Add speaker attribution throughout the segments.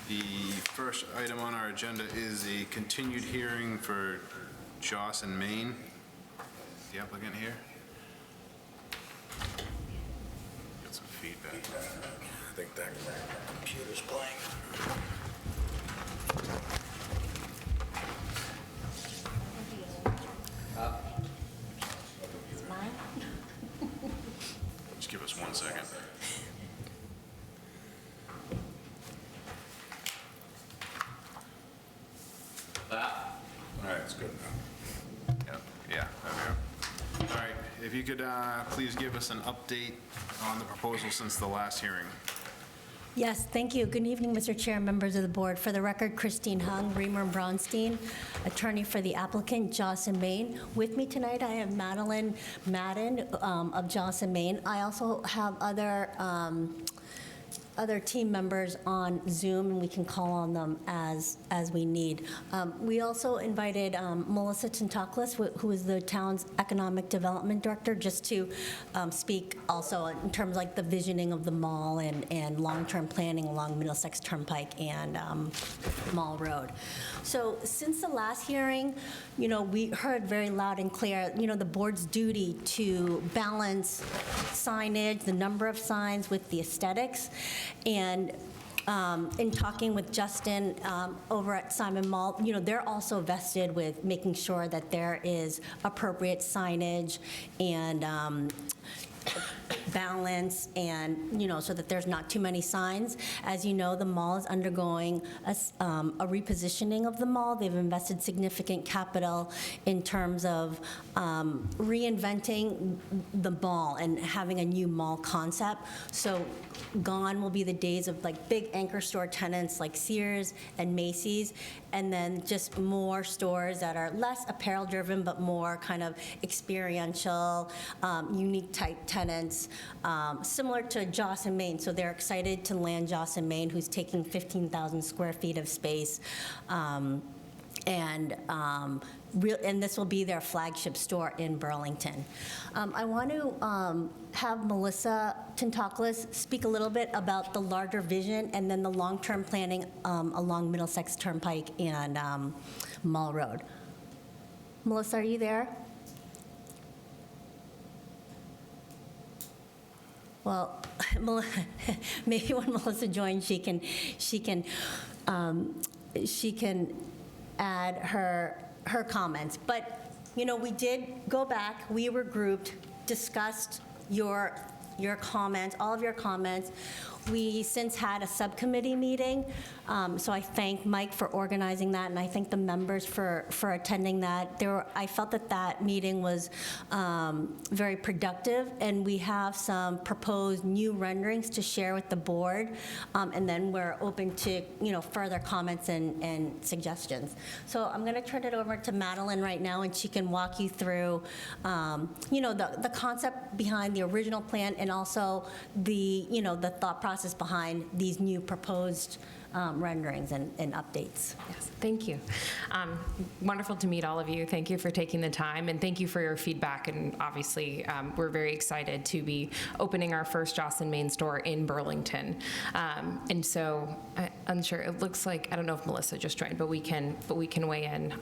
Speaker 1: The first item on our agenda is a continued hearing for Joss and Maine. The applicant here. Got some feedback.
Speaker 2: I think that computer's playing.
Speaker 1: Just give us 1 second. All right, it's good now. Yep, yeah, there we go. All right, if you could please give us an update on the proposal since the last hearing.
Speaker 3: Yes, thank you. Good evening, Mr. Chair, members of the board. For the record, Christine Hung, Reamer and Braunstein, attorney for the applicant, Joss and Maine. With me tonight, I have Madeline Madden of Joss and Maine. I also have other team members on Zoom, and we can call on them as we need. We also invited Melissa Tentaklis, who is the town's economic development director, just to speak also in terms like the visioning of the mall and long-term planning along Middlesex Turnpike and Mall Road. So since the last hearing, we heard very loud and clear, the board's duty to balance signage, the number of signs with the aesthetics. And in talking with Justin over at Simon Mall, they're also vested with making sure that there is appropriate signage and balance and, so that there's not too many signs. As you know, the mall is undergoing a repositioning of the mall. They've invested significant capital in terms of reinventing the mall and having a new mall concept. So gone will be the days of like big anchor store tenants like Sears and Macy's, and then just more stores that are less apparel driven but more kind of experiential, unique type tenants, similar to Joss and Maine. So they're excited to land Joss and Maine, who's taking 15,000 square feet of space. And this will be their flagship store in Burlington. I want to have Melissa Tentaklis speak a little bit about the larger vision and then the long-term planning along Middlesex Turnpike and Mall Road. Melissa, are you there? Well, maybe when Melissa joins, she can add her comments. But we did go back, we regrouped, discussed your comments, all of your comments. We since had a subcommittee meeting, so I thank Mike for organizing that, and I thank the members for attending that. I felt that meeting was very productive, and we have some proposed new renderings to share with the board, and then we're open to further comments and suggestions. So I'm going to turn it over to Madeline right now, and she can walk you through the concept behind the original plan and also the the thought process behind these new proposed renderings and updates.
Speaker 4: Yes, thank you. Wonderful to meet all of you. Thank you for taking the time, and thank you for your feedback. And obviously, we're very excited to be opening our first Joss and Maine store in Burlington. And so, I'm sure it looks like, I don't know if Melissa just joined, but we can weigh in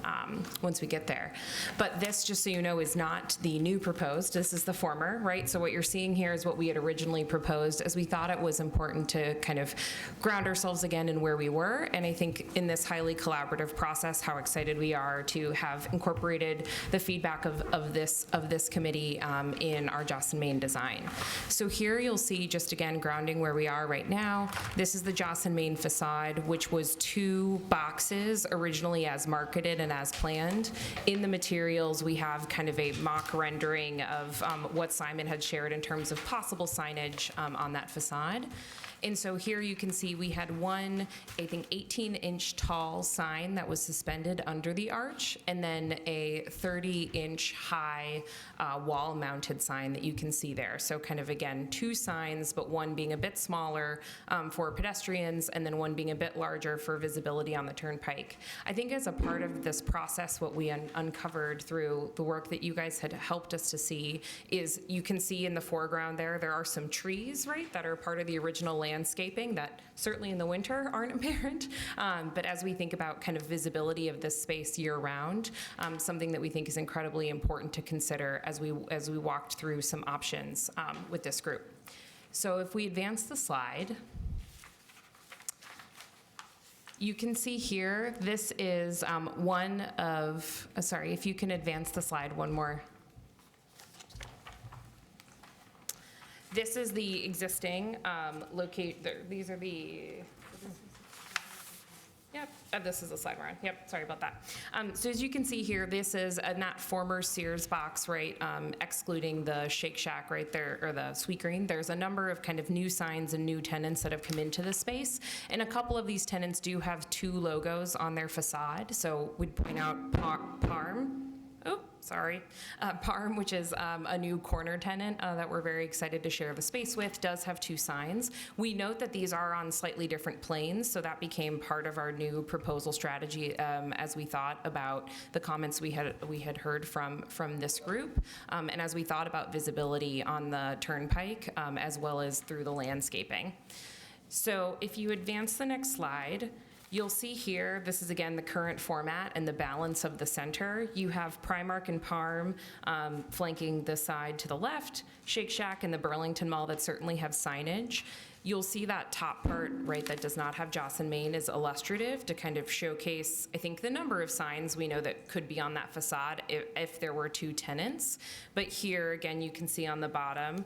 Speaker 4: once we get there. But this, just so you know, is not the new proposed. This is the former, right? So what you're seeing here is what we had originally proposed, as we thought it was important to kind of ground ourselves again in where we were. And I think in this highly collaborative process, how excited we are to have incorporated the feedback of this committee in our Joss and Maine design. So here you'll see, just again grounding where we are right now, this is the Joss and Maine facade, which was 2 boxes originally as marketed and as planned. In the materials, we have kind of a mock rendering of what Simon had shared in terms of possible signage on that facade. And so here you can see we had one, I think, 18-inch tall sign that was suspended under the arch, and then a 30-inch high wall-mounted sign that you can see there. So kind of, again, 2 signs, but one being a bit smaller for pedestrians, and then one being a bit larger for visibility on the turnpike. I think as a part of this process, what we uncovered through the work that you guys had helped us to see is you can see in the foreground there are some trees, right, that are part of the original landscaping that certainly in the winter aren't apparent. But as we think about kind of visibility of this space year-round, something that we think is incredibly important to consider as we walked through some options with this group. So if we advance the slide, you can see here, this is one of, sorry, if you can advance the slide one more. This is the existing these are the, yep, this is the slide we're on. Yep, sorry about that. So as you can see here, this is that former Sears box, right, excluding the Shake Shack right there, or the Sweetgreen. There's a number of kind of new signs and new tenants that have come into the space. And a couple of these tenants do have 2 logos on their facade. So we'd point out Parm. Oh, sorry. Parm, which is a new corner tenant that we're very excited to share the space with, does have 2 signs. We note that these are on slightly different planes, so that became part of our new proposal strategy as we thought about the comments we had heard from this group, and as we thought about visibility on the turnpike, as well as through the landscaping. So if you advance the next slide, you'll see here, this is again the current format and the balance of the center. You have Primark and Parm flanking the side to the left, Shake Shack and the Burlington Mall that certainly have signage. You'll see that top part, right, that does not have Jocelyn Maine is illustrative to kind of showcase, I think, the number of signs we know that could be on that facade if there were 2 tenants. But here, again, you can see on the bottom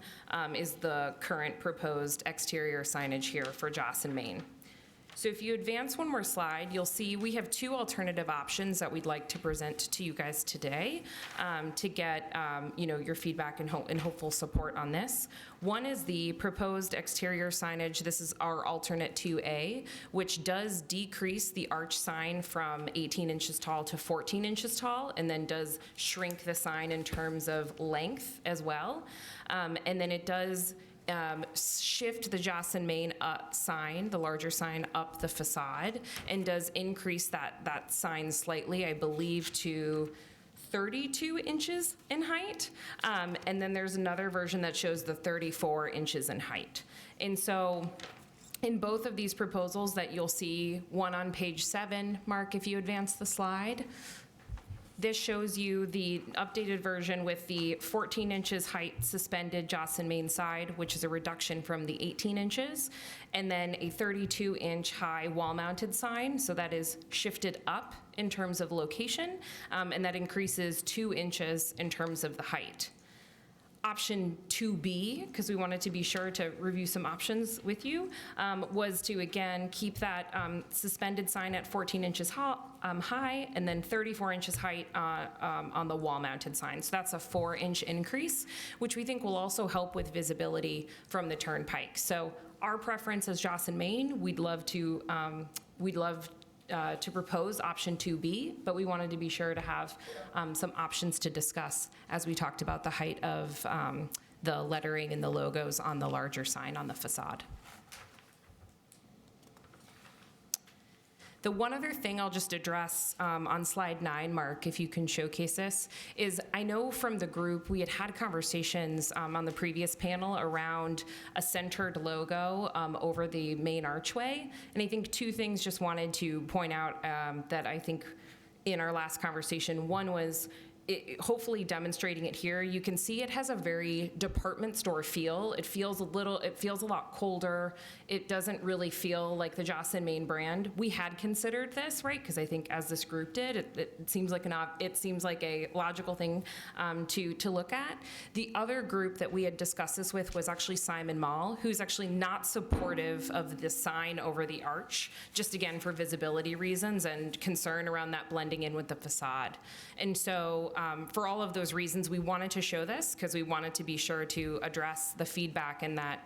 Speaker 4: is the current proposed exterior signage here for Jocelyn Maine. So if you advance one more slide, you'll see we have 2 alternative options that we'd like to present to you guys today to get your feedback and hopeful support on this. One is the proposed exterior signage. This is our alternate 2A, which does decrease the arch sign from 18 inches tall to 14 inches tall, and then does shrink the sign in terms of length as well. And then it does shift the Jocelyn Maine sign, the larger sign, up the facade, and does increase that sign slightly, I believe, to 32 inches in height. And then there's another version that shows the 34 inches in height. And so in both of these proposals that you'll see, one on page 7, Mark, if you advance the slide, this shows you the updated version with the 14 inches height suspended Jocelyn Maine side, which is a reduction from the 18 inches, and then a 32-inch high wall-mounted sign, so that is shifted up in terms of location, and that increases 2 inches in terms of the height. Option 2B, because we wanted to be sure to review some options with you, was to, again, keep that suspended sign at 14 inches high and then 34 inches height on the wall-mounted sign. So that's a 4-inch increase, which we think will also help with visibility from the turnpike. So our preference as Jocelyn Maine, we'd love to propose option 2B, but we wanted to be sure to have some options to discuss as we talked about the height of the lettering and the logos on the larger sign on the facade. The one other thing I'll just address on slide 9, Mark, if you can showcase this, is I know from the group we had conversations on the previous panel around a centered logo over the main archway. And I think 2 things just wanted to point out that I think in our last conversation. One was hopefully demonstrating it here. You can see it has a very department store feel. It feels a lot colder. It doesn't really feel like the Jocelyn Maine brand. We had considered this, right? Because I think as this group did, it seems like a logical thing to look at. The other group that we had discussed this with was actually Simon Mall, who's actually not supportive of the sign over the arch, just again for visibility reasons and concern around that blending in with the facade. And so for all of those reasons, we wanted to show this because we wanted to be sure to address the feedback and that,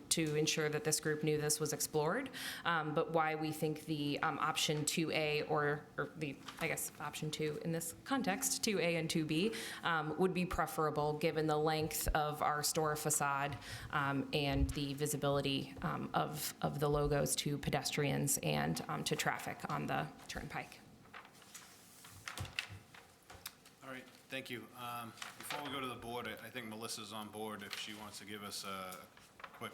Speaker 4: to ensure that this group knew this was explored. But why we think the option 2A or the, I guess, option 2 in this context, 2A and 2B, would be preferable given the length of our store facade and the visibility of the logos to pedestrians and to traffic on the turnpike.
Speaker 1: All right, thank you. Before we go to the board, I think Melissa's on board if she wants to give us a quick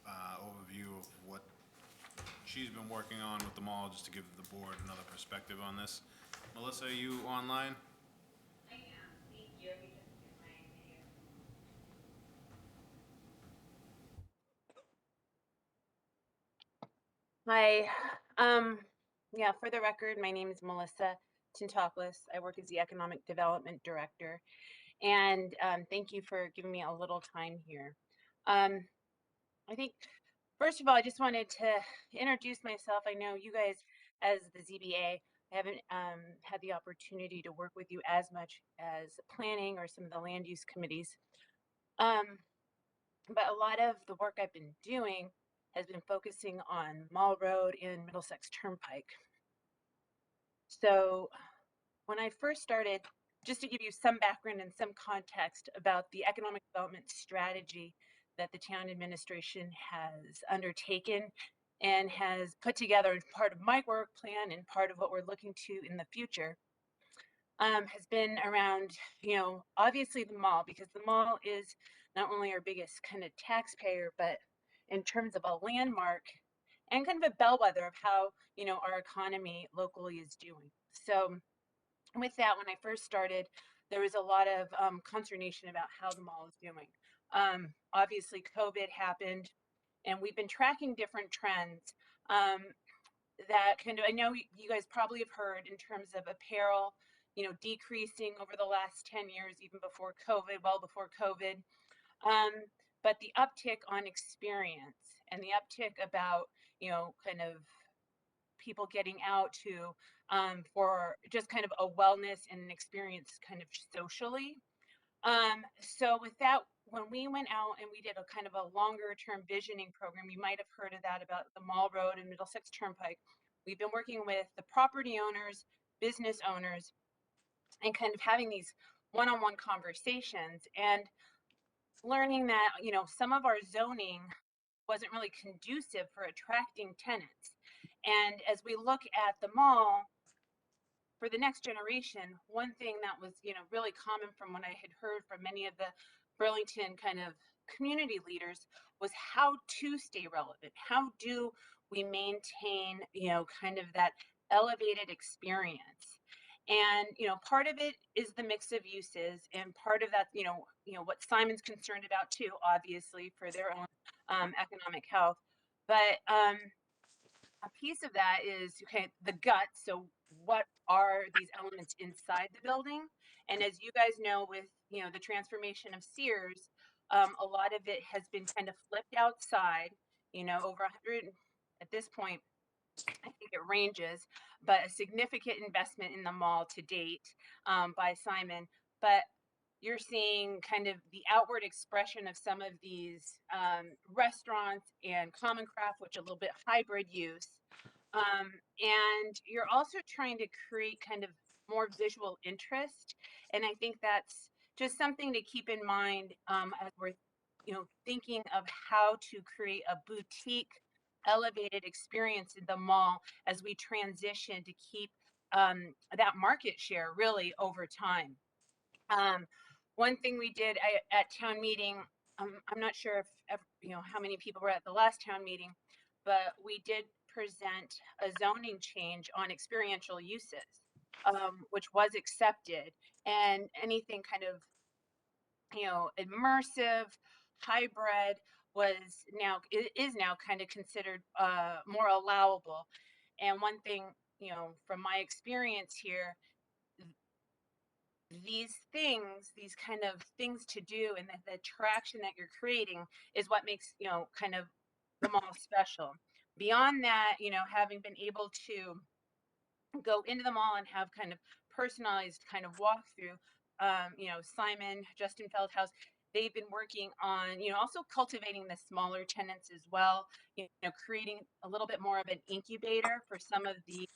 Speaker 1: overview of what she's been working on with the mall, just to give the board another perspective on this. Melissa, are you online?
Speaker 5: I am, thank you. Let me just get my video. Hi. Yeah, for the record, my name is Melissa Tintopoulos. I work as the Economic Development Director. And thank you for giving me a little time here. I think, first of all, I just wanted to introduce myself. I know you guys, as the ZBA, haven't had the opportunity to work with you as much as planning or some of the land use committees. But a lot of the work I've been doing has been focusing on Mall Road and Middlesex Turnpike. So when I first started, just to give you some background and some context about the economic development strategy that the town administration has undertaken and has put together as part of my work plan and part of what we're looking to in the future, has been around, obviously the mall, because the mall is not only our biggest kind of taxpayer, but in terms of a landmark and kind of a bellwether of how, our economy locally is doing. So with that, when I first started, there was a lot of consternation about how the mall is doing. Obviously, COVID happened, and we've been tracking different trends. That kind of, I know you guys probably have heard in terms of apparel, decreasing over the last 10 years, even before COVID, well before COVID. Um, but the uptick on experience and the uptick about, kind of people getting out to for just kind of a wellness and an experience kind of socially. So with that, when we went out and we did a kind of a longer term visioning program, you might have heard of that about the Mall Road and Middlesex Turnpike. We've been working with the property owners, business owners, and kind of having these one-on-one conversations and learning that, some of our zoning wasn't really conducive for attracting tenants. And as we look at the mall, for the next generation, one thing that was, really common from what I had heard from many of the Burlington kind of community leaders was how to stay relevant. How do we maintain, kind of that elevated experience? And, part of it is the mix of uses, and part of that, what Simon's concerned about too, obviously, for their own economic health. But a piece of that is, okay, the gut. So what are these elements inside the building? And as you guys know, with the transformation of Sears, a lot of it has been kind of flipped outside. Over 100 at this point. I think it ranges, but a significant investment in the mall to date by Simon. But you're seeing kind of the outward expression of some of these restaurants and common craft, which are a little bit hybrid use. And you're also trying to create kind of more visual interest. And I think that's just something to keep in mind as we're, thinking of how to create a boutique elevated experience in the mall as we transition to keep that market share really over time. Um, one thing we did at town meeting, I'm not sure if how many people were at the last town meeting, but we did present a zoning change on experiential uses, which was accepted, and anything kind of immersive, hybrid is now kind of considered more allowable. And one thing from my experience here, these kind of things to do and the attraction that you're creating is what makes, kind of the mall special. Beyond that, having been able to go into the mall and have kind of personalized kind of walkthrough, Simon, Justin Feldhaus, they've been working on, also cultivating the smaller tenants as well, creating a little bit more of an incubator for some of the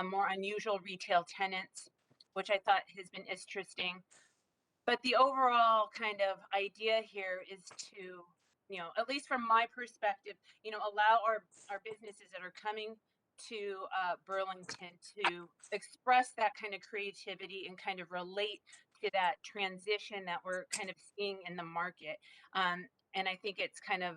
Speaker 5: more unusual retail tenants, which I thought has been interesting. But the overall kind of idea here is to, at least from my perspective, allow our businesses that are coming to Burlington to express that kind of creativity and kind of relate to that transition that we're kind of seeing in the market. And I think it's kind of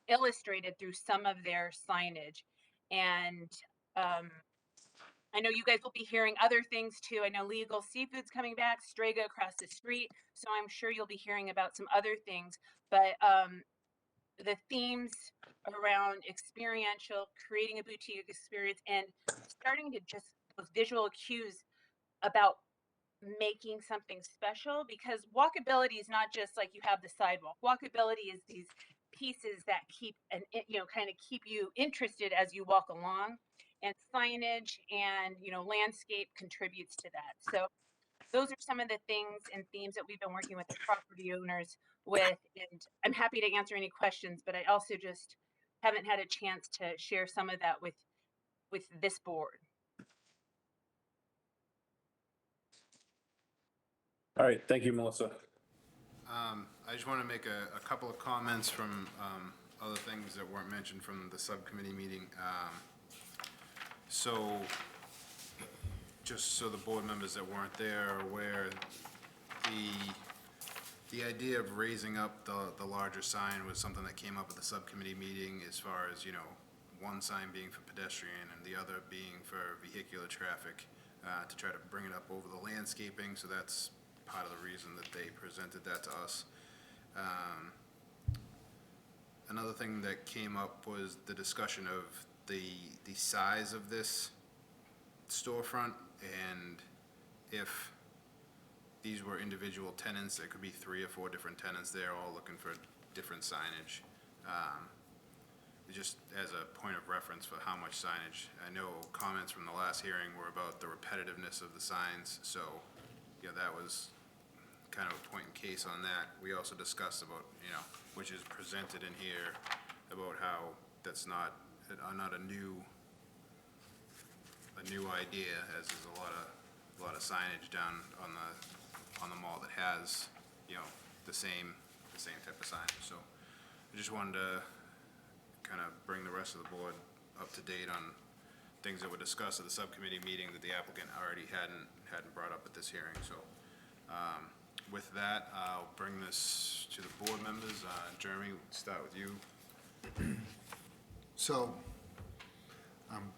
Speaker 5: illustrated through some of their signage. And I know you guys will be hearing other things too. I know Legal Seafood's coming back, Strega across the street. So I'm sure you'll be hearing about some other things. But the themes around experiential, creating a boutique experience, and starting to just those visual cues about making something special, because walkability is not just like you have the sidewalk. Walkability is these pieces that keep and kind of keep you interested as you walk along, and signage and landscape contributes to that. So those are some of the things and themes that we've been working with the property owners with, and I'm happy to answer any questions, but I also just haven't had a chance to share some of that with this board.
Speaker 6: All right, thank you, Melissa.
Speaker 1: I just want to make a couple of comments from other things that weren't mentioned from the subcommittee meeting. So, just so the board members that weren't there are aware, the idea of raising up the larger sign was something that came up at the subcommittee meeting, as far as, one sign being for pedestrian and the other being for vehicular traffic, to try to bring it up over the landscaping. So that's part of the reason that they presented that to us. Another thing that came up was the discussion of the size of this storefront, and if these were individual tenants, there could be 3 or 4 different tenants there, all looking for different signage. Just as a point of reference for how much signage. I know comments from the last hearing were about the repetitiveness of the signs, so that was kind of a point in case on that. We also discussed about, which is presented in here, about how that's not a new idea, as there's a lot of signage down on the mall that has, the same type of signage. So I just wanted to kind of bring the rest of the board up to date on things that were discussed at the subcommittee meeting that the applicant already hadn't brought up at this hearing. So with that, I'll bring this to the board members. Jeremy, we'll start with you.
Speaker 7: So,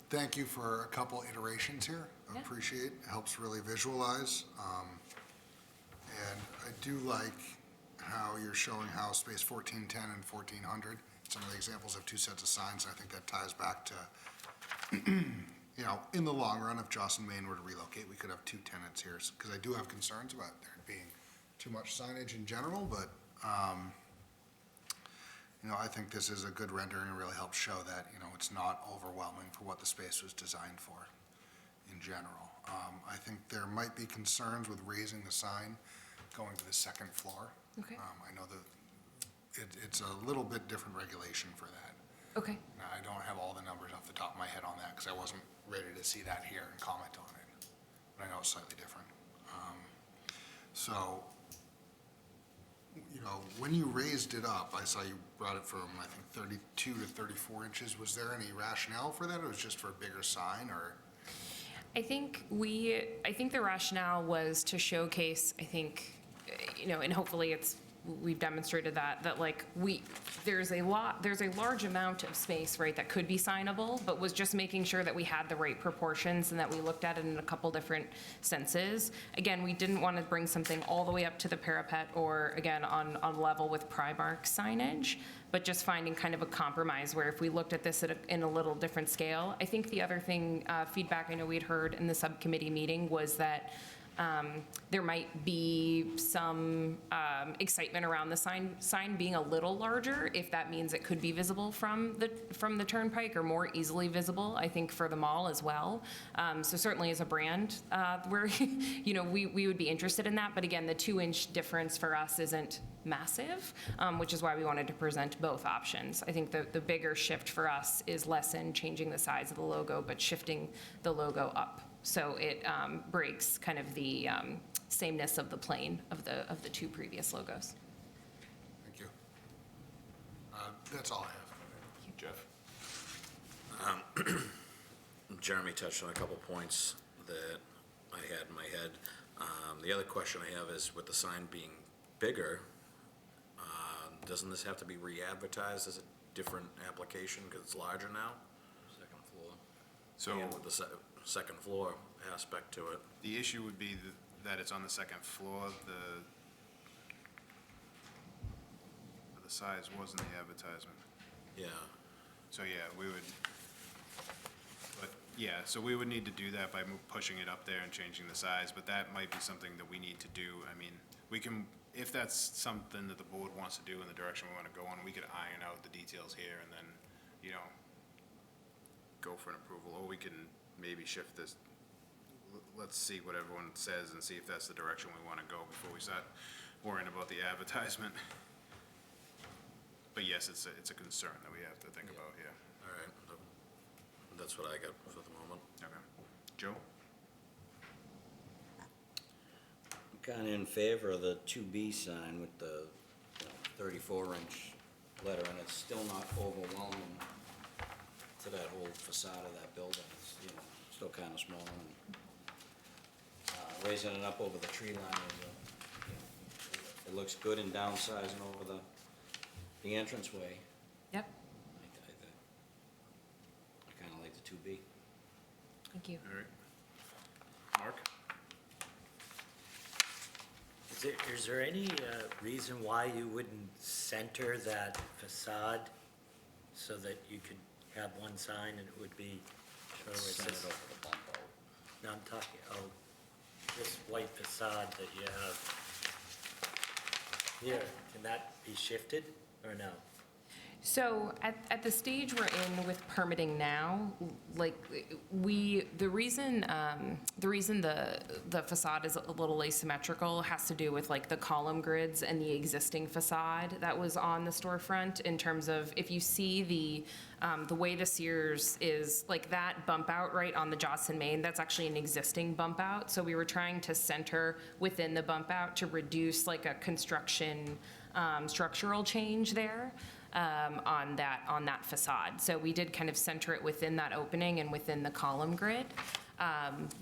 Speaker 7: thank you for a couple iterations here. I appreciate it. Helps really visualize. And I do like how you're showing how space 1410 and 1400, some of the examples of 2 sets of signs. I think that ties back to, in the long run, if Jocelyn, Maine were to relocate, we could have 2 tenants here. Because I do have concerns about there being too much signage in general, but I think this is a good rendering and really helps show that, it's not overwhelming for what the space was designed for in general. I think there might be concerns with raising the sign going to the 2nd floor.
Speaker 4: Okay.
Speaker 7: I know that it's a little bit different regulation for that.
Speaker 4: Okay.
Speaker 7: Now, I don't have all the numbers off the top of my head on that because I wasn't ready to see that here and comment on it. But I know it's slightly different. So, when you raised it up, I saw you brought it from, I think, 32 to 34 inches. Was there any rationale for that, or was it just for a bigger sign, or?
Speaker 4: I think the rationale was to showcase, and hopefully we've demonstrated that there's a large amount of space, right, that could be signable, but was just making sure that we had the right proportions and that we looked at it in a couple different senses. Again, we didn't want to bring something all the way up to the parapet or, again, on level with Primark signage, but just finding kind of a compromise where if we looked at this in a little different scale. I think the other thing, feedback I know we'd heard in the subcommittee meeting was that there might be some excitement around the sign being a little larger, if that means it could be visible from the turnpike or more easily visible, I think, for the mall as well. So certainly as a brand, where we would be interested in that. But again, the 2-inch difference for us isn't massive, which is why we wanted to present both options. I think the bigger shift for us is less in changing the size of the logo, but shifting the logo up. So it breaks kind of the sameness of the plane of the 2 previous logos.
Speaker 7: Thank you. That's all I have.
Speaker 1: Jeff?
Speaker 2: Jeremy touched on a couple points that I had in my head. The other question I have is, with the sign being bigger, doesn't this have to be re-advertised as a different application because it's larger now? Second floor.
Speaker 1: So
Speaker 2: And with the second floor aspect to it.
Speaker 1: the issue would be that it's on the second floor, the size was in the advertisement.
Speaker 2: Yeah.
Speaker 1: So, yeah, so we would need to do that by pushing it up there and changing the size, but that might be something that we need to do. I mean, we can, if that's something that the board wants to do in the direction we want to go in, we could iron out the details here and then, you know, go for an approval, or we can maybe shift this. Let's see what everyone says and see if that's the direction we want to go before we start worrying about the advertisement. But yes, it's a concern that we have to think about, yeah.
Speaker 2: All right. That's what I got for the moment.
Speaker 1: Okay. Joe?
Speaker 8: I'm kind of in favor of the 2B sign with the 34-inch letter, and it's still not overwhelming to that whole facade of that building. It's, still kind of small, and raising it up over the tree line, it looks good, and downsizing over the entranceway.
Speaker 4: Yep,
Speaker 8: I kind of like the 2B.
Speaker 4: thank you.
Speaker 1: All right. Mark?
Speaker 9: Is there any reason why you wouldn't center that facade so that you could have one sign and it would be sort of
Speaker 8: Send it over the bump out.
Speaker 9: No, I'm talking, this white facade that you have here, can that be shifted or no?
Speaker 4: So at the stage we're in with permitting now, like the reason the facade is a little asymmetrical has to do with like the column grids and the existing facade that was on the storefront, in terms of, if you see the way the Sears is, like that bump out right on the Jocelyn Maine, that's actually an existing bump out. So we were trying to center within the bump out to reduce like a construction structural change there. On that facade. So we did kind of center it within that opening and within the column grid.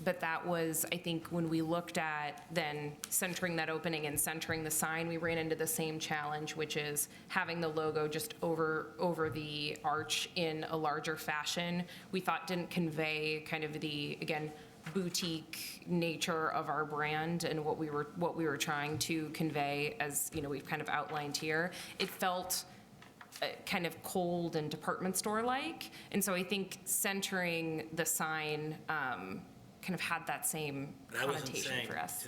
Speaker 4: But that was, I think, when we looked at then centering that opening and centering the sign, we ran into the same challenge, which is having the logo just over the arch in a larger fashion. We thought didn't convey kind of the, again, boutique nature of our brand and what we were trying to convey, as we've kind of outlined here. It felt kind of cold and department store-like, and so I think centering the sign kind of had that same
Speaker 9: But I wasn't
Speaker 4: connotation
Speaker 9: saying
Speaker 4: for us.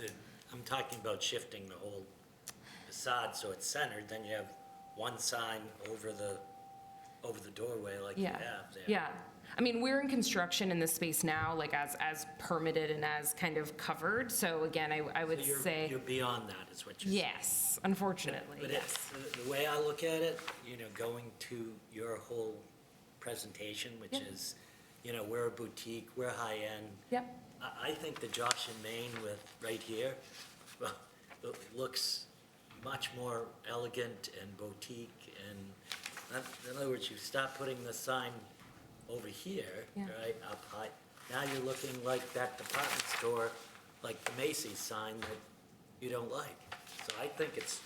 Speaker 9: I'm talking about shifting the whole facade so it's centered, then you have one sign over the doorway like you
Speaker 4: Yeah,
Speaker 9: have there.
Speaker 4: yeah. I mean, we're in construction in this space now, like as permitted and as kind of covered. So again, I would
Speaker 9: So
Speaker 4: say
Speaker 9: you're beyond that, is what you're saying.
Speaker 4: yes. Unfortunately,
Speaker 9: But
Speaker 4: yes.
Speaker 9: the way I look at it, going to your whole presentation, which
Speaker 4: Yep.
Speaker 9: is, we're a boutique, we're high-end.
Speaker 4: Yep.
Speaker 9: I think the Josh and Maine with right here, well, it looks much more elegant and boutique, and in other words, you stop putting the sign over here,
Speaker 4: Yeah.
Speaker 9: right, up high. Now you're looking like that department store, like the Macy's sign that you don't like. So I think it's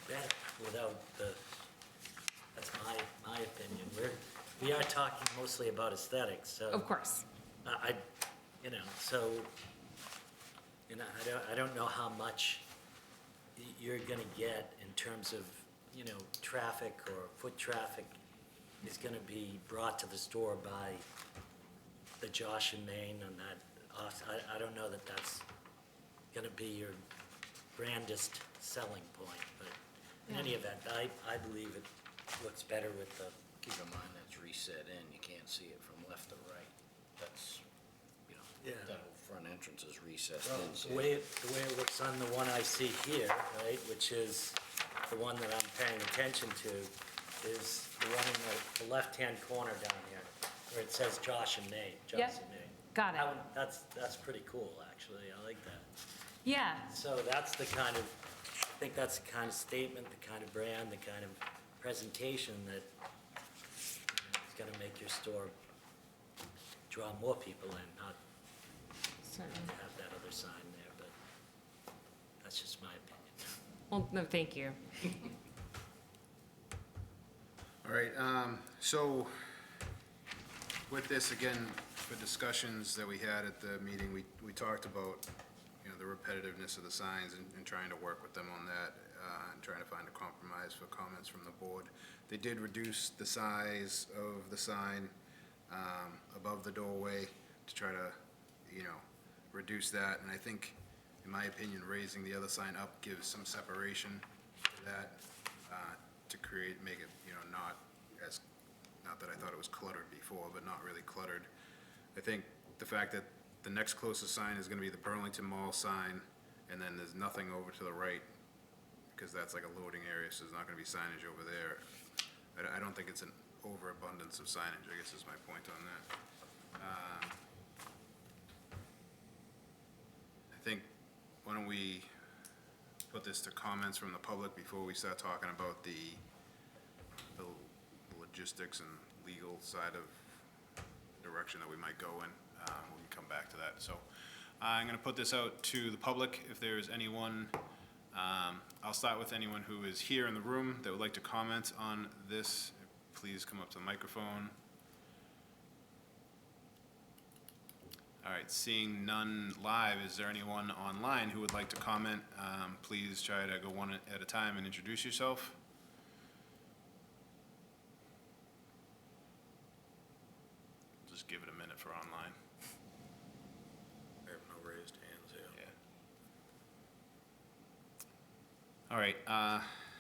Speaker 9: better without that's my opinion. We are talking mostly about aesthetics, so.
Speaker 4: Of course.
Speaker 9: I don't know how much you're gonna get in terms of, traffic or foot traffic is gonna be brought to the store by the Josh and Maine and that, I don't know that that's gonna be your grandest selling point, but in any event, I believe it looks better with the,
Speaker 8: Keep in mind that's reset in, you can't see it from left to right. That's,
Speaker 9: Yeah.
Speaker 8: that whole front entrance is recessed
Speaker 9: well,
Speaker 8: in. so
Speaker 9: the way it looks on the one I see here, right, which is the one that I'm paying attention to, is the one in the left-hand corner down here, where it says Josh and Maine, Josh
Speaker 4: Yep.
Speaker 9: and Maine.
Speaker 4: Got it.
Speaker 9: That one, that's pretty cool, actually, I like that.
Speaker 4: Yeah.
Speaker 9: So that's the kind of, I think that's the kind of statement, the kind of brand, the kind of presentation that is gonna make your store draw more people in, not
Speaker 4: Certainly.
Speaker 9: have that other sign there, but that's just my opinion.
Speaker 4: Well, no, thank you.
Speaker 1: All right, so with this, again, for discussions that we had at the meeting, we talked about, you know, the repetitiveness of the signs and trying to work with them on that, and trying to find a compromise for comments from the board. They did reduce the size of the sign above the doorway to try to, you know, reduce that. And I think, in my opinion, raising the other sign up gives some separation to that, to make it, you know, not that I thought it was cluttered before, but not really cluttered. I think the fact that the next closest sign is gonna be the Burlington Mall sign, and then there's nothing over to the right, because that's like a loading area, so there's not gonna be signage over there. I don't think it's an overabundance of signage, I guess is my point on that. I think, why don't we put this to comments from the public before we start talking about the logistics and legal side of direction that we might go in. We can come back to that. So I'm going to put this out to the public. If there is anyone, I'll start with anyone who is here in the room that would like to comment on this. Please come up to the microphone. All right, seeing none live, is there anyone online who would like to comment? Please try to go one at a time and introduce yourself. Just give it a minute for online.
Speaker 2: I have no raised hands here.
Speaker 1: Yeah. All right,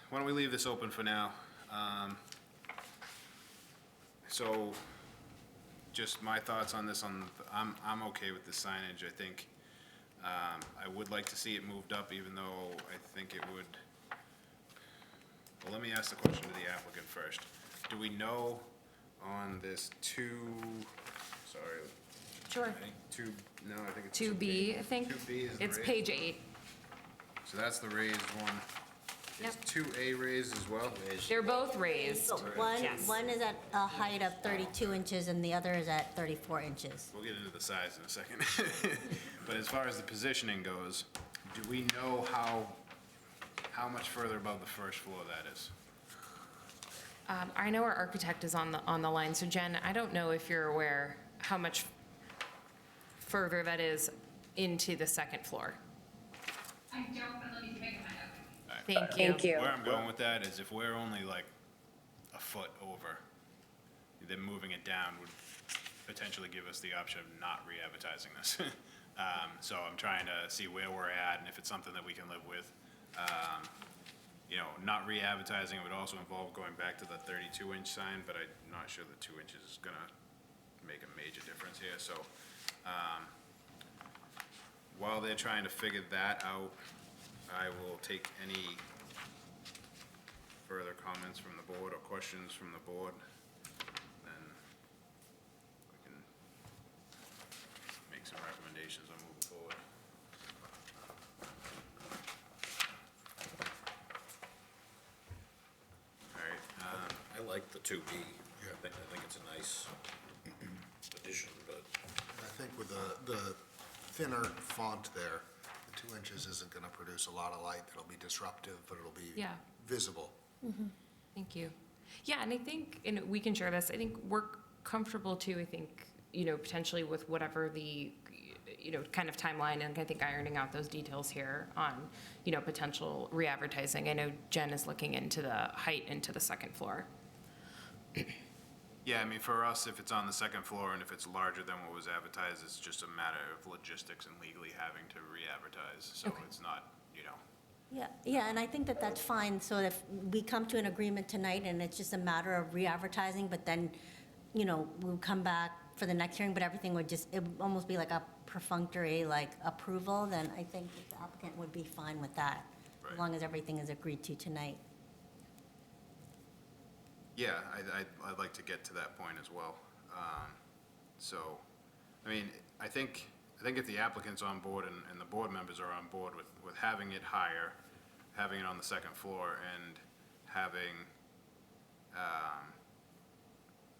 Speaker 1: why don't we leave this open for now? So, just my thoughts on this, I'm okay with the signage. I think, I would like to see it moved up, even though I think it would. Well, let me ask the question to the applicant first. Do we know on this
Speaker 4: Sure.
Speaker 1: I think I think it's
Speaker 4: 2B, I think.
Speaker 1: 2B is the
Speaker 4: It's
Speaker 1: raised.
Speaker 4: page 8.
Speaker 1: So that's the raised one. Is 2A raised as well?
Speaker 4: They're both raised.
Speaker 3: So
Speaker 4: Yes.
Speaker 3: one is at a height of 32 inches and the other is at 34 inches.
Speaker 1: We'll get into the size in a second. But as far as the positioning goes, do we know how much further above the first floor that is?
Speaker 4: I know our architect is on the line, so Jen, I don't know if you're aware how much further that is into the second floor.
Speaker 10: I don't, but let me see if I can find out.
Speaker 4: Thank you.
Speaker 1: Where I'm going with that is if we're only like a foot over, then moving it down would potentially give us the option of not re-advertising this. So I'm trying to see where we're at and if it's something that we can live with. You know, not re-advertising would also involve going back to the 32-inch sign, but I'm not sure that 2 inches is gonna make a major difference here. So while they're trying to figure that out, I will take any further comments from the board or questions from the board, then we can make some recommendations on moving forward. All right,
Speaker 2: I like the 2B. I think it's a nice addition, but
Speaker 7: I think with the thinner font there, the 2 inches isn't gonna produce a lot of light that'll be disruptive, but it'll be
Speaker 4: Yeah.
Speaker 7: visible.
Speaker 4: Thank you. Yeah, and I think, and we can share this, I think we're comfortable too, I think, you know, potentially with whatever the, you know, kind of timeline, and I think ironing out those details here on, you know, potential re-advertising. I know Jen is looking into the height into the second floor.
Speaker 1: yeah, I mean, for us, if it's on the second floor and if it's larger than what was advertised, it's just a matter of logistics and legally having to re-advertise. So
Speaker 4: Okay.
Speaker 1: it's not, you know,
Speaker 3: Yeah, and I think that that's fine, so if we come to an agreement tonight and it's just a matter of re-advertising, but then, you know, we'll come back for the next hearing, but everything would just, it would almost be like a perfunctory, like, approval, then I think the applicant would be fine with that,
Speaker 1: Right.
Speaker 3: as long as everything is agreed to tonight.
Speaker 1: yeah, I'd like to get to that point as well. So, I mean, I think if the applicant's on board and the board members are on board with having it higher, having it on the second floor and having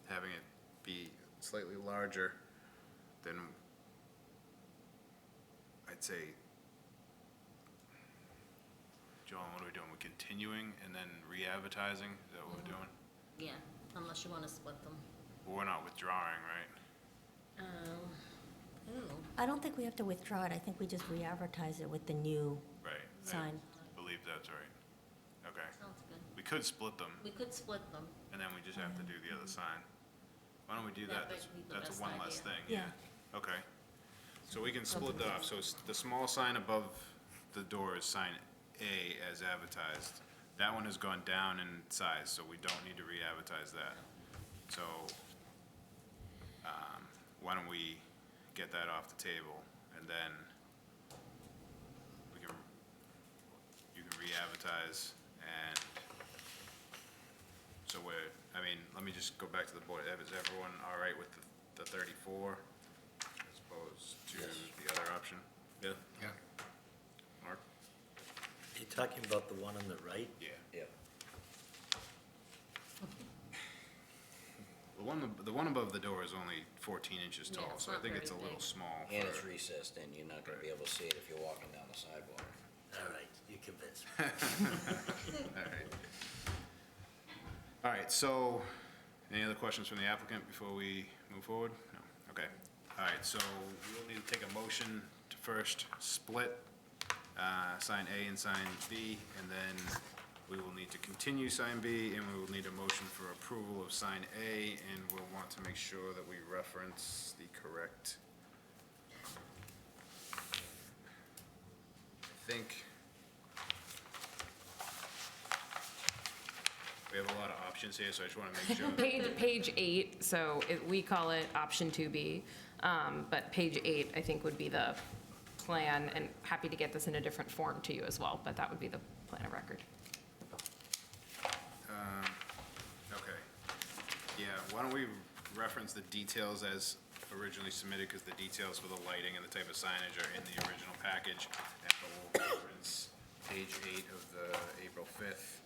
Speaker 1: it be slightly larger, then I'd say, John, what are we doing? We're continuing and then re-advertising? Is that what we're doing?
Speaker 3: Yeah.
Speaker 11: unless you want to split them.
Speaker 1: We're not withdrawing, right?
Speaker 3: I don't think we have to withdraw it. I think we just re-advertise it with the new
Speaker 1: Right.
Speaker 3: sign.
Speaker 1: I believe that's right. Okay.
Speaker 11: Sounds good.
Speaker 1: We could split them,
Speaker 11: We could split them.
Speaker 1: and then we just have to do the other sign. Why don't we do
Speaker 11: That
Speaker 1: that?
Speaker 11: might be the
Speaker 1: That's
Speaker 11: best
Speaker 1: one less
Speaker 11: idea.
Speaker 1: thing,
Speaker 3: Yeah.
Speaker 1: yeah. Okay. So we can split that off. So it's the small sign above the door is sign A as advertised. That one has gone down in size, so we don't need to re-advertise that. So, why don't we get that off the table, and then you can re-advertise, and so let me just go back to the board. Is everyone all right with the 34 as opposed to the other option? Yeah?
Speaker 7: Yeah.
Speaker 1: Mark?
Speaker 9: You're talking about the one on the right?
Speaker 1: Yeah.
Speaker 8: Yep.
Speaker 1: The one above the door is only 14 inches
Speaker 11: Yeah,
Speaker 1: tall,
Speaker 11: it's
Speaker 1: so I
Speaker 11: not
Speaker 1: think it's a
Speaker 11: very
Speaker 1: little
Speaker 11: big.
Speaker 1: small
Speaker 8: And it's
Speaker 1: for,
Speaker 8: recessed in, you're not gonna be able to see it if you're walking down the sidewalk.
Speaker 9: All right, you convinced me.
Speaker 1: all right. All right, so, any other questions from the applicant before we move forward? No, okay. All right, so we'll need to take a motion to first split sign A and sign B, and then we will need to continue sign B, and we will need a motion for approval of sign A, and we'll want to make sure that we reference the correct. I think we have a lot of options here, so I just want to make sure.
Speaker 4: Page 8, so we call it option 2B, but page 8, I think, would be the plan, and happy to get this in a different form to you as well, but that would be the plan of record.
Speaker 1: Okay. Yeah, why don't we reference the details as originally submitted, because the details for the lighting and the type of signage are in the original package, and we'll reference page 8 of the April 5th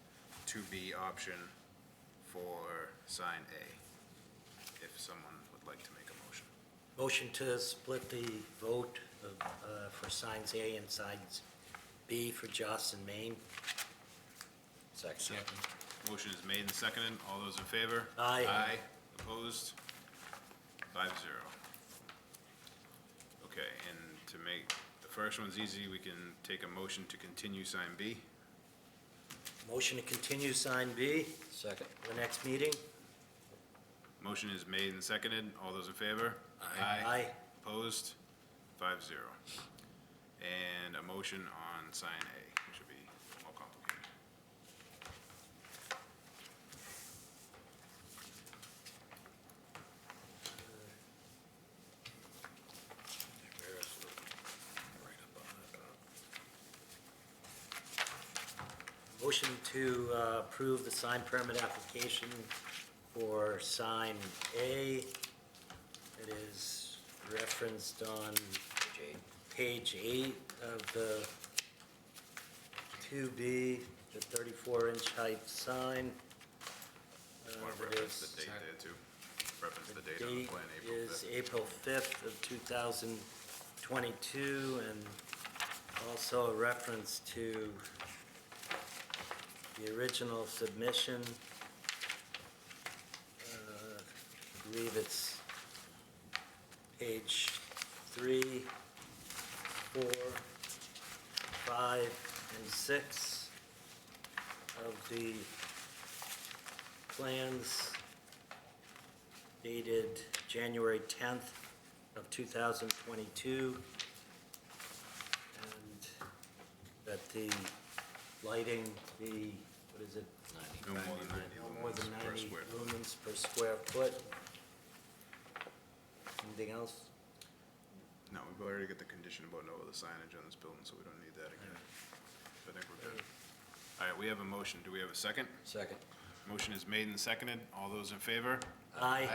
Speaker 1: 2B option for sign A, if someone would like to make a motion.
Speaker 9: Motion to split the vote for signs A and signs B for Jocelyn, Maine.
Speaker 8: Second.
Speaker 1: Motion is made and seconded. All those in favor?
Speaker 9: Aye.
Speaker 1: Aye. Opposed? 5-0. Okay, and to make the first one's easy, we can take a motion to continue sign B.
Speaker 9: Motion to continue sign B,
Speaker 8: Second.
Speaker 9: the next meeting.
Speaker 1: Motion is made and seconded. All those in favor?
Speaker 9: Aye.
Speaker 1: Opposed? 5-0. And a motion on sign A, which should be more complicated.
Speaker 9: Motion to approve the sign permit application for sign A. It is referenced on page 8 of the 2B, the 34-inch height sign.
Speaker 1: Want to
Speaker 9: It
Speaker 1: reference
Speaker 9: is-
Speaker 1: the date there too? Reference the date on the
Speaker 9: date
Speaker 1: plan, April 5th.
Speaker 9: is April 5th of 2022, and also a reference to the original submission. I believe it's page 3, 4, 5, and 6 of the plans dated January 10th of 2022. And that the lighting be, what is it?
Speaker 1: No more than 90
Speaker 9: No more than
Speaker 1: lumens per
Speaker 9: 90
Speaker 1: square foot.
Speaker 9: lumens per square foot. Anything else?
Speaker 1: No, we've already got the condition about no other signage on this building, so we don't need that again. I think we're good. All right, we have a motion. Do we have a second?
Speaker 8: Second.
Speaker 1: Motion is made and seconded. All those in favor?
Speaker 9: Aye.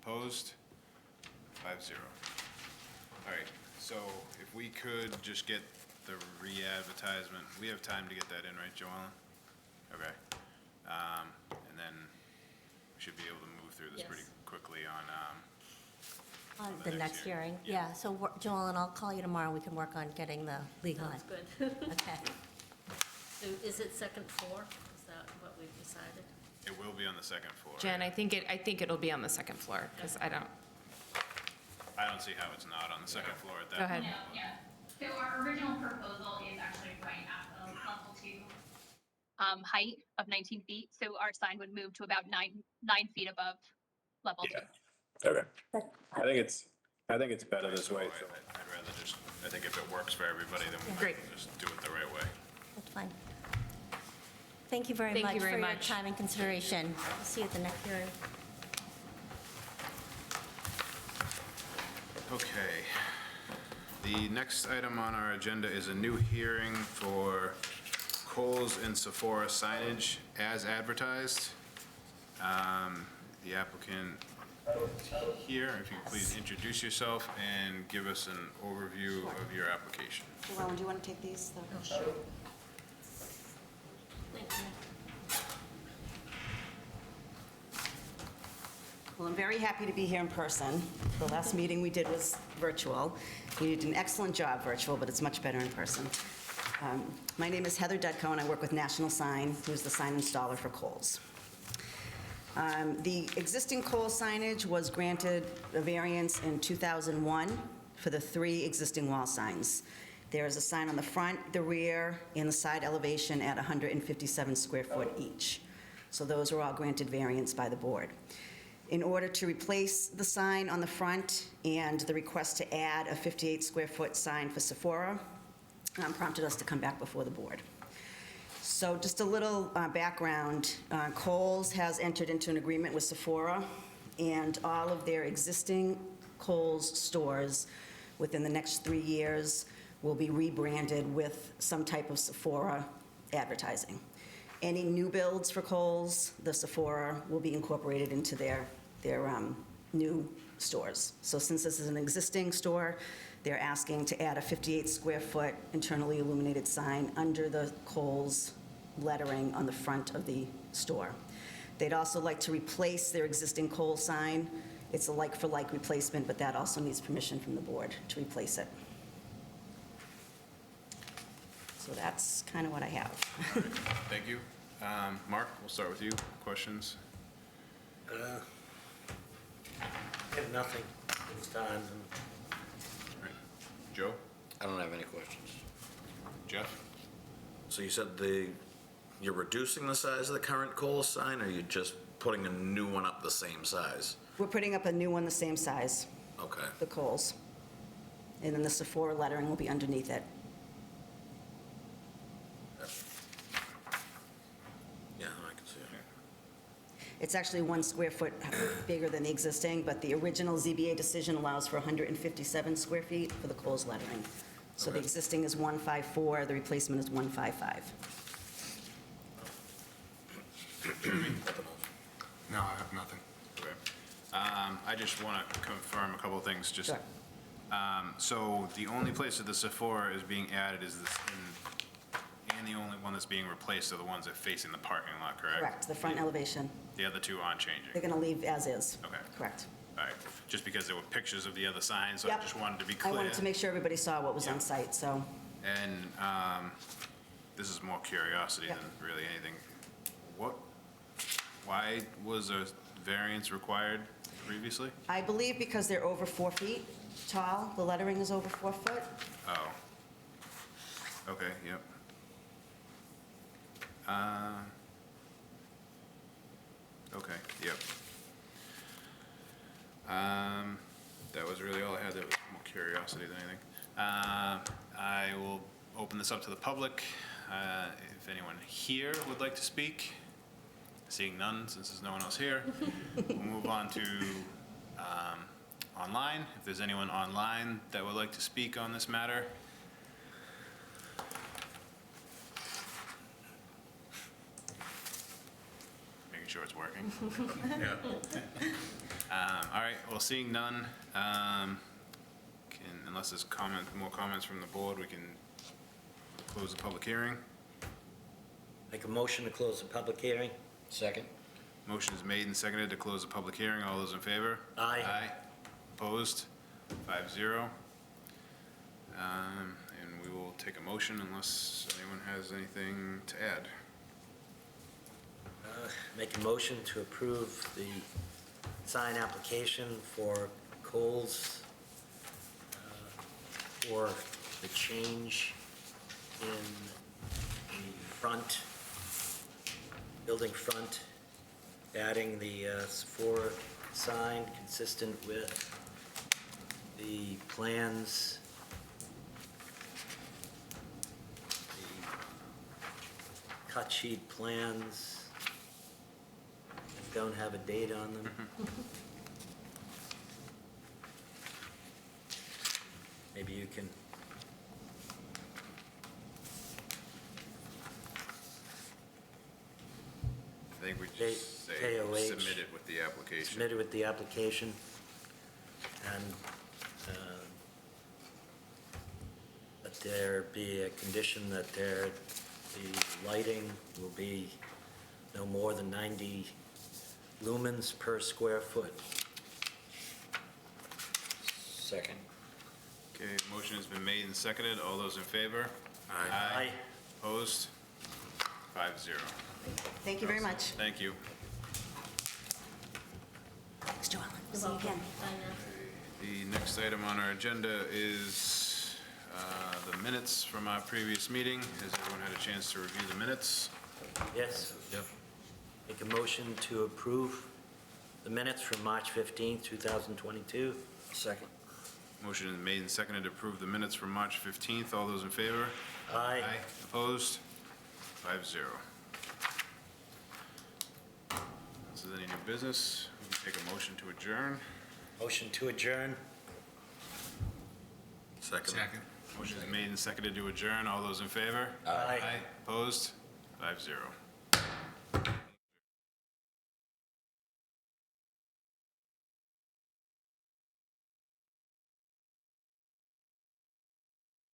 Speaker 1: Opposed? 5-0. All right, so if we could just get the re-advertisement, we have time to get that in, right, Joellen? Okay. And then we should be able to move through this
Speaker 11: Yes.
Speaker 1: pretty quickly on,
Speaker 3: On
Speaker 1: the
Speaker 3: the
Speaker 1: next
Speaker 3: next
Speaker 1: hearing.
Speaker 3: hearing, yeah. So Joel, and I'll call you tomorrow, we can work on getting the legal.
Speaker 11: Sounds good.
Speaker 3: Okay.
Speaker 11: So is it second floor? Is that what we've decided?
Speaker 1: It will be on the second floor.
Speaker 4: Jen, I think it'll be on the second floor, because I don't,
Speaker 1: I don't see how it's not on the second floor at that.
Speaker 4: Go ahead.
Speaker 10: No, yeah. So our original proposal is actually right at the level 2 height of 19 feet. So our sign would move to about 9 feet above level 2.
Speaker 6: Yeah, okay. I think it's better this way. so.
Speaker 1: I'd rather just, I think if it works for everybody, then we
Speaker 4: Great.
Speaker 1: might just do it the right way.
Speaker 3: That's fine. Thank you very
Speaker 4: Thank
Speaker 3: much
Speaker 4: you
Speaker 3: for
Speaker 4: very
Speaker 3: your
Speaker 4: much.
Speaker 3: time and consideration. See you at the next hearing.
Speaker 1: Okay. The next item on our agenda is a new hearing for Kohl's and Sephora signage as advertised. The applicant here, if you could please introduce yourself and give us an overview of your application.
Speaker 11: Llewellyn, do you want to take these? Sure. Well, I'm very happy to be here in person. The last meeting we did was virtual. You did an excellent job virtual, but it's much better in person. My name is Heather Dudko, and I work with National Sign, who's the sign installer for Kohl's. The existing Kohl's signage was granted a variance in 2001 for the 3 existing wall signs. There is a sign on the front, the rear, and the side elevation at 157 square foot each. So those were all granted variance by the board. In order to replace the sign on the front and the request to add a 58 square foot sign for Sephora prompted us to come back before the board. So just a little background, Kohl's has entered into an agreement with Sephora, and all of their existing Kohl's stores within the next 3 years will be rebranded with some type of Sephora advertising. Any new builds for Kohl's, the Sephora will be incorporated into their new stores. So since this is an existing store, they're asking to add a 58 square foot internally illuminated sign under the Kohl's lettering on the front of the store. They'd also like to replace their existing Kohl's sign. It's a like-for-like replacement, but that also needs permission from the board to replace it. So that's kind of what I have.
Speaker 1: Thank you. Mark, we'll start with you. Questions?
Speaker 9: I have nothing this time.
Speaker 1: All right. Joe?
Speaker 2: I don't have any questions.
Speaker 1: Jeff?
Speaker 2: So you said you're reducing the size of the current Kohl's sign, or you're just putting a new one up the same size?
Speaker 11: We're putting up a new one the same size,
Speaker 2: Okay.
Speaker 11: the Kohl's. And then the Sephora lettering will be underneath it.
Speaker 2: Yeah, I can see it.
Speaker 11: It's actually 1 square foot bigger than the existing, but the original ZBA decision allows for 157 square feet for the Kohl's lettering. So the
Speaker 2: Okay.
Speaker 11: existing is 154, the replacement is 155.
Speaker 7: No, I have nothing.
Speaker 1: Okay. I just want to confirm a couple of things, just.
Speaker 11: Sure.
Speaker 1: So the only place that the Sephora is being added is this, and the only one that's being replaced are the ones that are facing the parking lot, correct?
Speaker 11: Correct, the front elevation.
Speaker 1: The other two aren't changing?
Speaker 11: They're going to leave as is.
Speaker 1: Okay.
Speaker 11: Correct.
Speaker 1: All right, just because there were pictures of the other signs, so I
Speaker 11: Yep.
Speaker 1: just wanted to be
Speaker 11: I
Speaker 1: clear.
Speaker 11: wanted to make sure everybody saw what was
Speaker 1: Yeah.
Speaker 11: on site, so.
Speaker 1: And this is more curiosity
Speaker 11: Yep.
Speaker 1: than really anything. Why was a variance required previously?
Speaker 11: I believe because they're over 4 feet tall, the lettering is over 4 foot.
Speaker 1: Oh. Okay, yep. Okay, yep. That was really all I had. That was more curiosity than anything. I will open this up to the public. If anyone here would like to speak, seeing none, since there's no one else here, we'll move on to online. If there's anyone online that would like to speak on this matter. Making sure it's working. Yeah. All right, well, seeing none, unless there's more comments from the board, we can close the public hearing.
Speaker 9: Make a motion to close the public hearing?
Speaker 8: Second?
Speaker 1: Motion is made and seconded to close the public hearing. All those in favor?
Speaker 9: Aye.
Speaker 1: Aye. Opposed? 5-0. And we will take a motion unless anyone has anything to add.
Speaker 9: Make a motion to approve the sign application for Kohl's for the change in the front, building front, adding the Sephora sign consistent with the plans, the cut sheet plans that don't have a date on them. Maybe you can,
Speaker 1: I think we
Speaker 9: K-
Speaker 1: just say
Speaker 9: KOH.
Speaker 1: submit it with the application.
Speaker 9: submit it with the application, and let there be a condition that the lighting will be no more than 90 lumens per square foot.
Speaker 8: Second.
Speaker 1: Okay, motion has been made and seconded. All those in favor?
Speaker 9: Aye.
Speaker 1: Opposed? 5-0.
Speaker 11: Thank you very much.
Speaker 1: Thank you.
Speaker 11: Thanks, Joellen. See you again.
Speaker 1: The next item on our agenda is the minutes from our previous meeting. Has everyone had a chance to review the minutes?
Speaker 9: Yes?
Speaker 2: Yep.
Speaker 9: Make a motion to approve the minutes from March 15th, 2022.
Speaker 8: Second.
Speaker 1: Motion is made and seconded to approve the minutes from March 15th. All those in favor?
Speaker 9: Aye.
Speaker 1: Opposed? 5-0. This is any new business. We can take a motion to adjourn.
Speaker 9: Motion to adjourn.
Speaker 2: Second.
Speaker 1: Motion is made and seconded to adjourn. All those in favor?
Speaker 9: Aye.
Speaker 1: Opposed? 5-0.